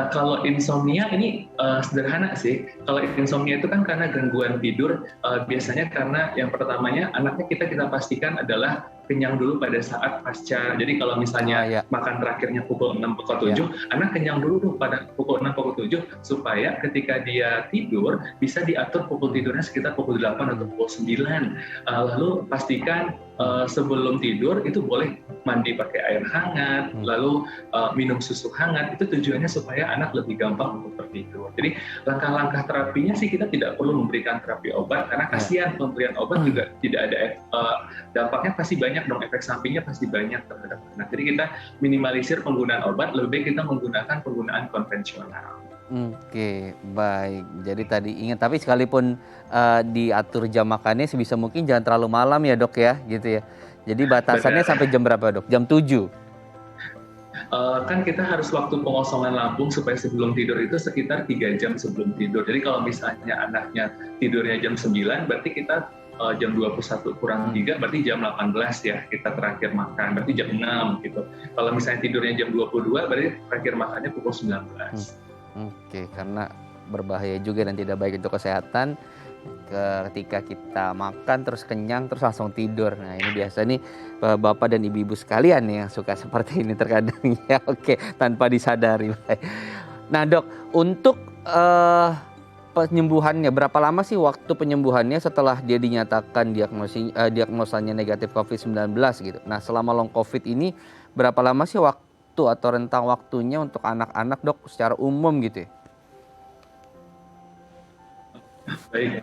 Kalau insomnia ini sederhana sih. Kalau insomnia itu kan karena gangguan tidur, biasanya karena yang pertamanya anaknya kita pastikan adalah kenyang dulu pada saat pasca. Jadi kalau misalnya makan terakhirnya pukul 6 pukul 7, anak kenyang dulu pada pukul 6 pukul 7 supaya ketika dia tidur bisa diatur pukul tidurnya sekitar pukul 8 atau pukul 9. Lalu pastikan sebelum tidur itu boleh mandi pakai air hangat, lalu minum susu hangat. Itu tujuannya supaya anak lebih gampang untuk tertidur. Jadi langkah-langkah terapinya sih kita tidak perlu memberikan terapi obat, karena kasihan pemberian obat juga tidak ada dampaknya, pasti banyak dong, efek sampingnya pasti banyak terhadap anak. Jadi kita minimalisir penggunaan obat, lebih baik kita menggunakan penggunaan konvensional. Oke, baik. Jadi tadi ingat, tapi sekalipun diatur jam makannya sebisa mungkin jangan terlalu malam ya, Dok ya, gitu ya. Jadi batasannya sampai jam berapa, Dok? Jam 7? Kan kita harus waktu pengosongan lambung supaya sebelum tidur itu sekitar 3 jam sebelum tidur. Jadi kalau misalnya anaknya tidurnya jam 9, berarti kita jam 21 kurang 3, berarti jam 18 ya kita terakhir makan, berarti jam 6 gitu. Kalau misalnya tidurnya jam 22, berarti terakhir makannya pukul 19. Oke, karena berbahaya juga dan tidak baik untuk kesehatan ketika kita makan terus kenyang terus langsung tidur. Nah ini biasa nih bapak dan ibu-ibu sekalian nih yang suka seperti ini terkadang ya. Oke, tanpa disadari. Nah Dok, untuk penyembuhannya, berapa lama sih waktu penyembuhannya setelah dia dinyatakan diagnosanya negatif COVID-19 gitu. Nah selama long COVID ini berapa lama sih waktu atau rentang waktunya untuk anak-anak, Dok, secara umum gitu ya? Baik,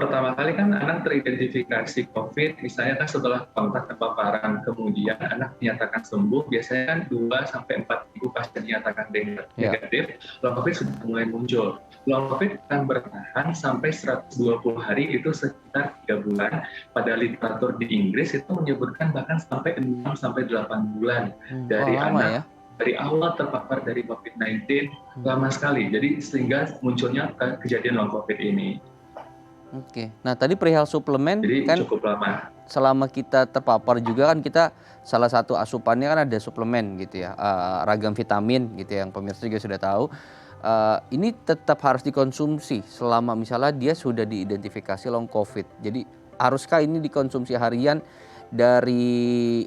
pertama kali kan anak teridentifikasi COVID, misalnya kan setelah kontak kepaparan, kemudian anak dinyatakan sembuh, biasanya kan 2-4 minggu pasien dinyatakan negatif, long COVID sudah mulai muncul. Long COVID akan bertahan sampai 120 hari, itu sekitar 3 bulan. Pada literatur di Inggris itu menyebutkan bahkan sampai 6-8 bulan dari anak. Dari awal terpapar dari COVID-19, lama sekali. Jadi sehingga munculnya kejadian long COVID ini. Oke. Nah tadi perihal suplemen, jadi kan cukup lama. Selama kita terpapar juga kan kita salah satu asupannya kan ada suplemen gitu ya, ragam vitamin gitu ya, yang pemirsa juga sudah tahu. Ini tetap harus dikonsumsi selama misalnya dia sudah diidentifikasi long COVID. Jadi haruskah ini dikonsumsi harian dari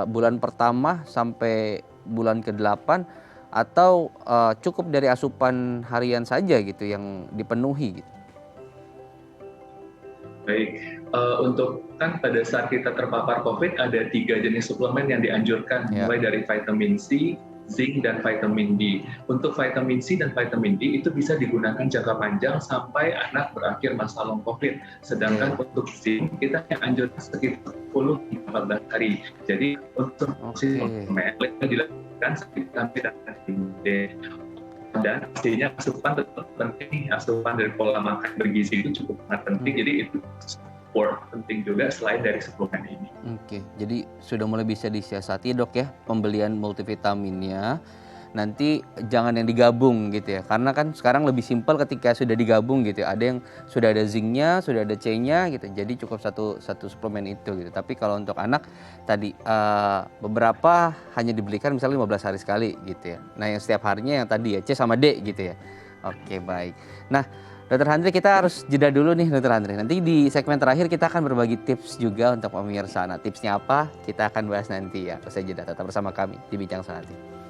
bulan pertama sampai bulan ke-8 atau cukup dari asupan harian saja gitu yang dipenuhi gitu? Baik, untuk kan pada saat kita terpapar COVID ada 3 jenis suplemen yang dianjurkan, mulai dari vitamin C, zinc, dan vitamin D. Untuk vitamin C dan vitamin D itu bisa digunakan jangka panjang sampai anak berakhir masa long COVID. Sedangkan untuk zinc kita anjurkan sekitar 10-14 hari. Jadi untuk suplemen dilakukan sekitar vitamin D. Dan pastinya asupan tetap penting, asupan dari pola makan bergizi itu cukup sangat penting. Jadi itu support penting juga selain dari suplemen ini. Oke, jadi sudah mulai bisa disiasati, Dok ya, pembelian multivitaminnya. Nanti jangan yang digabung gitu ya, karena kan sekarang lebih simpel ketika sudah digabung gitu ya. Ada yang sudah ada zincnya, sudah ada C-nya gitu, jadi cukup satu suplemen itu gitu. Tapi kalau untuk anak tadi beberapa hanya dibelikan misalnya 15 hari sekali gitu ya. Nah yang setiap harinya yang tadi ya C sama D gitu ya. Oke, baik. Nah Dokter Handri, kita harus jeda dulu nih Dokter Handri. Nanti di segmen terakhir kita akan berbagi tips juga untuk pemirsa. Nah, tipsnya apa? Kita akan bahas nanti ya. Usai jeda, tetap bersama kami di Bincang Sehati.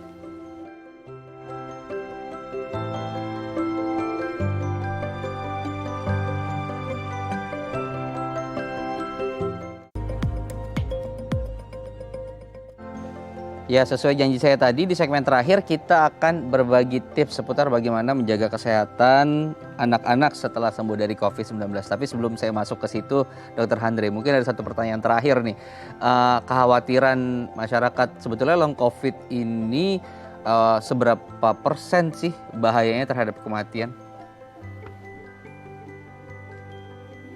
Ya, sesuai janji saya tadi, di segmen terakhir kita akan berbagi tips seputar bagaimana menjaga kesehatan anak-anak setelah sembuh dari COVID-19. Tapi sebelum saya masuk ke situ, Dokter Handri, mungkin ada satu pertanyaan terakhir nih. Kekhawatiran masyarakat, sebetulnya long COVID ini seberapa persen sih bahayanya terhadap kematian?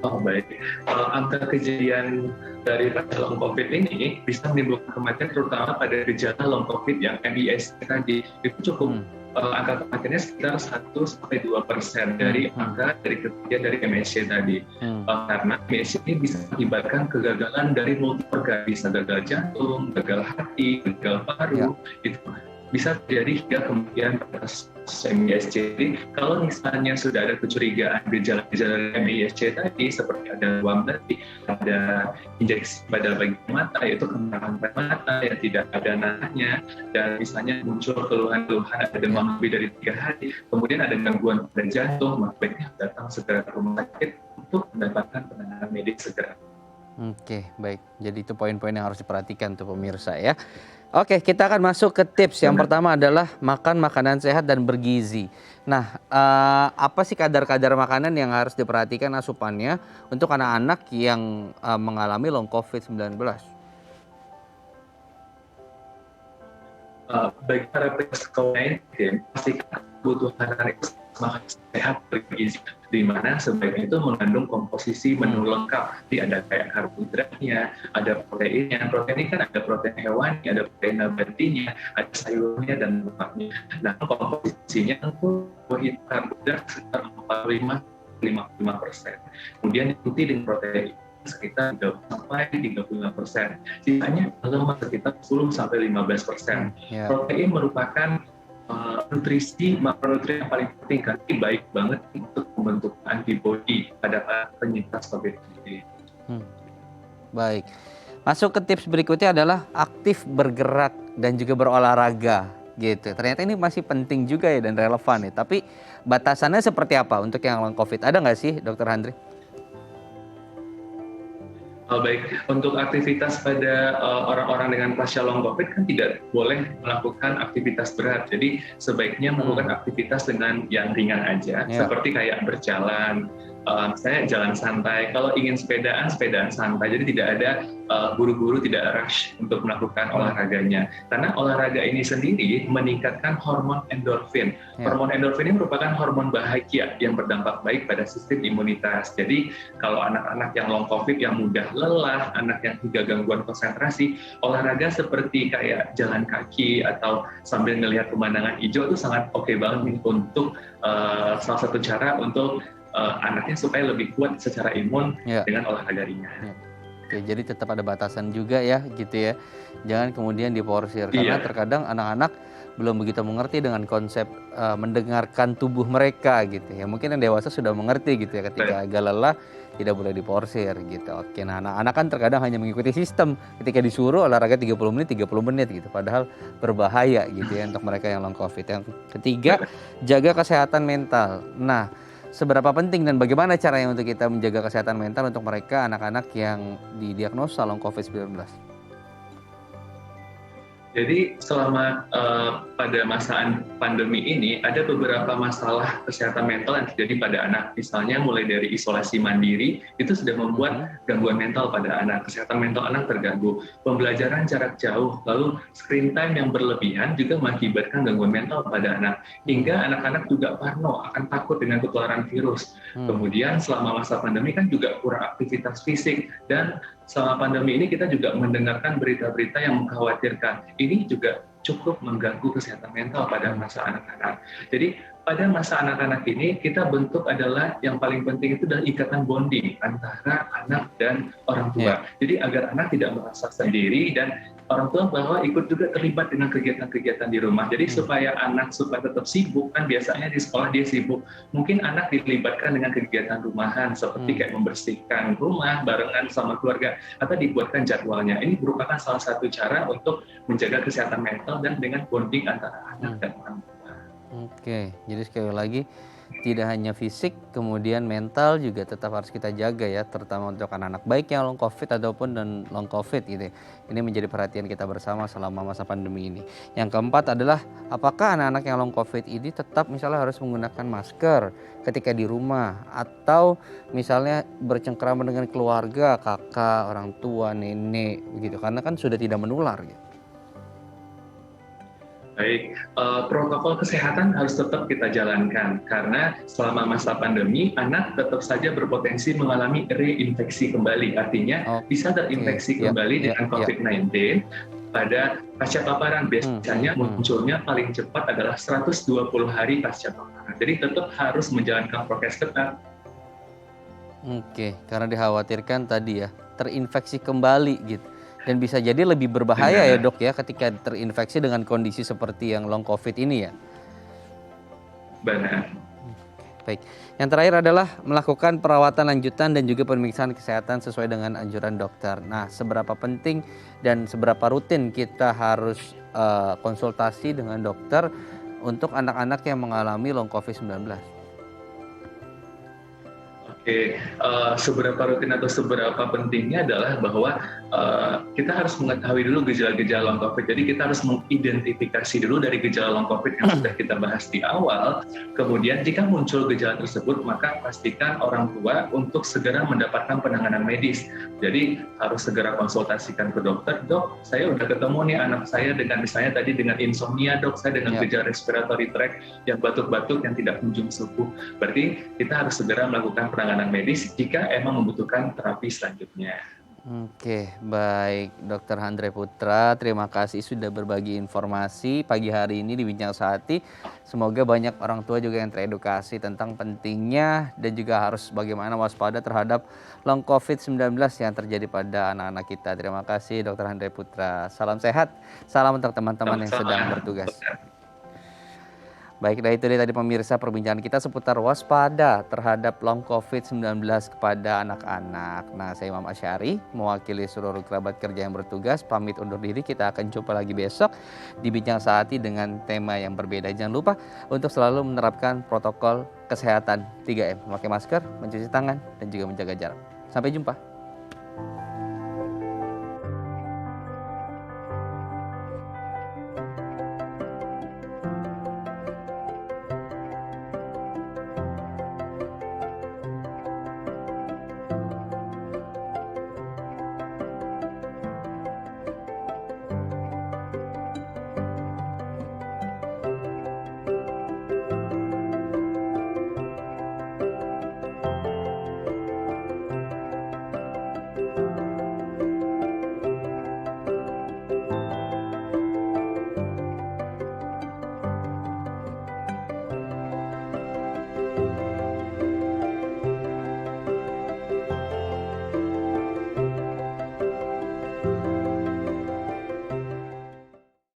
Oh baik, angka kejadian dari long COVID ini bisa menimbulkan kematian terutama pada gejala long COVID yang MIS tadi itu cukup angka kematiannya sekitar 1-2% dari angka dari kejadian dari MIS tadi. Karena MIS ini bisa mengakibatkan kegagalan dari multi organ, bisa gagal jantung, gagal hati, gagal paru, itu bisa terjadi hingga kematian pada MISC. Jadi kalau misalnya sudah ada kecurigaan gejala-gejala MISC tadi seperti ada ruam tadi, ada injeksi pada bagian mata, yaitu kemerahan pada mata yang tidak ada nanahnya, dan misalnya muncul keluhan-keluhan ada demam lebih dari 3 hari, kemudian ada gangguan pada jantung, maka baiknya datang segera ke rumah sakit untuk mendapatkan penanganan medis segera. Oke, baik. Jadi itu poin-poin yang harus diperhatikan tuh pemirsa ya. Oke, kita akan masuk ke tips. Yang pertama adalah makan makanan sehat dan bergizi. Nah, apa sih kadar-kadar makanan yang harus diperhatikan asupannya untuk anak-anak yang mengalami long COVID-19? Bagi para COVID-19, pastikan kebutuhan anak makan sehat bergizi, di mana sebaiknya itu mengandung komposisi menu lengkap. Jadi ada kayak karbohidratnya, ada proteinnya. Protein ini kan ada protein hewani, ada protein nabatinya, ada sayurnya dan lemaknya. Nah, komposisinya tentu karbohidrat sekitar 45-55%. Kemudian diikuti dengan protein sekitar 30-35%. Sisanya lemak sekitar 10-15%. Protein merupakan nutrisi makronutrien yang paling penting, kan baik banget untuk membentuk antibodi pada penyintas COVID-19. Baik, masuk ke tips berikutnya adalah aktif bergerak dan juga berolahraga gitu. Ternyata ini masih penting juga ya dan relevan ya. Tapi batasannya seperti apa untuk yang long COVID? Ada nggak sih Dokter Handri? Baik, untuk aktivitas pada orang-orang dengan pasca long COVID kan tidak boleh melakukan aktivitas berat. Jadi sebaiknya melakukan aktivitas dengan yang ringan aja, seperti kayak berjalan, misalnya jalan santai. Kalau ingin sepedaan santai. Jadi tidak ada buru-buru, tidak rush untuk melakukan olahraganya. Karena olahraga ini sendiri meningkatkan hormon endorfin. Hormon endorfin ini merupakan hormon bahagia yang berdampak baik pada sistem imunitas. Jadi kalau anak-anak yang long COVID yang mudah lelah, anak yang juga gangguan konsentrasi, olahraga seperti kayak jalan kaki atau sambil melihat pemandangan hijau itu sangat oke banget nih untuk salah satu cara untuk anaknya supaya lebih kuat secara imun dengan olahraga ringan. Oke, jadi tetap ada batasan juga ya gitu ya. Jangan kemudian diporsir karena terkadang anak-anak belum begitu mengerti dengan konsep mendengarkan tubuh mereka gitu ya. Mungkin yang dewasa sudah mengerti gitu ya, ketika agak lelah tidak boleh diporsir gitu. Oke, nah anak-anak kan terkadang hanya mengikuti sistem. Ketika disuruh olahraga 30 menit gitu. Padahal berbahaya gitu ya untuk mereka yang long COVID. Yang ketiga, jaga kesehatan mental. Nah, seberapa penting dan bagaimana caranya untuk kita menjaga kesehatan mental untuk mereka anak-anak yang didiagnosa long COVID-19? Jadi selama pada masa pandemi ini ada beberapa masalah kesehatan mental yang terjadi pada anak. Misalnya mulai dari isolasi mandiri itu sudah membuat gangguan mental pada anak. Kesehatan mental anak terganggu. Pembelajaran jarak jauh, lalu screen time yang berlebihan juga mengakibatkan gangguan mental pada anak. Hingga anak-anak juga parno, akan takut dengan ketularan virus. Kemudian selama masa pandemi kan juga kurang aktivitas fisik, dan selama pandemi ini kita juga mendengarkan berita-berita yang mengkhawatirkan. Ini juga cukup mengganggu kesehatan mental pada masa anak-anak. Jadi pada masa anak-anak ini kita bentuk adalah yang paling penting itu adalah ikatan bonding antara anak dan orang tua. Jadi agar anak tidak merasa sendiri dan orang tua bahwa ikut juga terlibat dengan kegiatan-kegiatan di rumah. Jadi supaya anak supaya tetap sibuk, kan biasanya di sekolah dia sibuk. Mungkin anak dilibatkan dengan kegiatan rumahan seperti kayak membersihkan rumah barengan sama keluarga atau dibuatkan jadwalnya. Ini merupakan salah satu cara untuk menjaga kesehatan mental dan dengan bonding antara anak dan orang tua. Oke, jadi sekali lagi tidak hanya fisik, kemudian mental juga tetap harus kita jaga ya, terutama untuk anak-anak baik yang long COVID ataupun non long COVID gitu. Ini menjadi perhatian kita bersama selama masa pandemi ini. Yang keempat adalah apakah anak-anak yang long COVID ini tetap misalnya harus menggunakan masker ketika di rumah atau misalnya bercengkrama dengan keluarga, kakak, orang tua, nenek begitu, karena kan sudah tidak menular gitu. Baik, protokol kesehatan harus tetap kita jalankan karena selama masa pandemi anak tetap saja berpotensi mengalami reinfeksi kembali, artinya bisa terinfeksi kembali dengan COVID-19 pada pasca paparan. Biasanya munculnya paling cepat adalah 120 hari pasca paparan. Jadi tetap harus menjalankan prokes ketat. Oke, karena dikhawatirkan tadi ya terinfeksi kembali gitu. Dan bisa jadi lebih berbahaya ya dok ya ketika terinfeksi dengan kondisi seperti yang long COVID ini ya. Benar. Baik, yang terakhir adalah melakukan perawatan lanjutan dan juga pemeriksaan kesehatan sesuai dengan anjuran dokter. Nah, seberapa penting dan seberapa rutin kita harus konsultasi dengan dokter untuk anak-anak yang mengalami long COVID-19? Oke, seberapa rutin atau seberapa pentingnya adalah bahwa kita harus mengetahui dulu gejala-gejala long COVID. Jadi kita harus mengidentifikasi dulu dari gejala long COVID yang sudah kita bahas di awal. Kemudian jika muncul gejala tersebut, maka pastikan orang tua untuk segera mendapatkan penanganan medis. Jadi harus segera konsultasikan ke dokter. Dok, saya udah ketemu nih anak saya dengan misalnya tadi dengan insomnia, dok, saya dengan gejala respiratory tract yang batuk-batuk yang tidak kunjung sembuh. Berarti kita harus segera melakukan penanganan medis jika emang membutuhkan terapi selanjutnya. Oke, baik Dr. Handre Putra, terima kasih sudah berbagi informasi pagi hari ini di Bincang Sehati. Semoga banyak orang tua juga yang teredukasi tentang pentingnya dan juga harus bagaimana waspada terhadap long COVID-19 yang terjadi pada anak-anak kita. Terima kasih Dr. Handre Putra. Salam sehat, salam untuk teman-teman yang sedang bertugas. Baik, itu dia tadi pemirsa perbincangan kita seputar waspada terhadap long COVID-19 kepada anak-anak. Nah, saya Imam Asyari, mewakili seluruh kerabat kerja yang bertugas, pamit undur diri. Kita akan jumpa lagi besok di Bincang Sehati dengan tema yang berbeda. Jangan lupa untuk selalu menerapkan protokol kesehatan 3M, memakai masker, mencuci tangan, dan juga menjaga jarak. Sampai jumpa.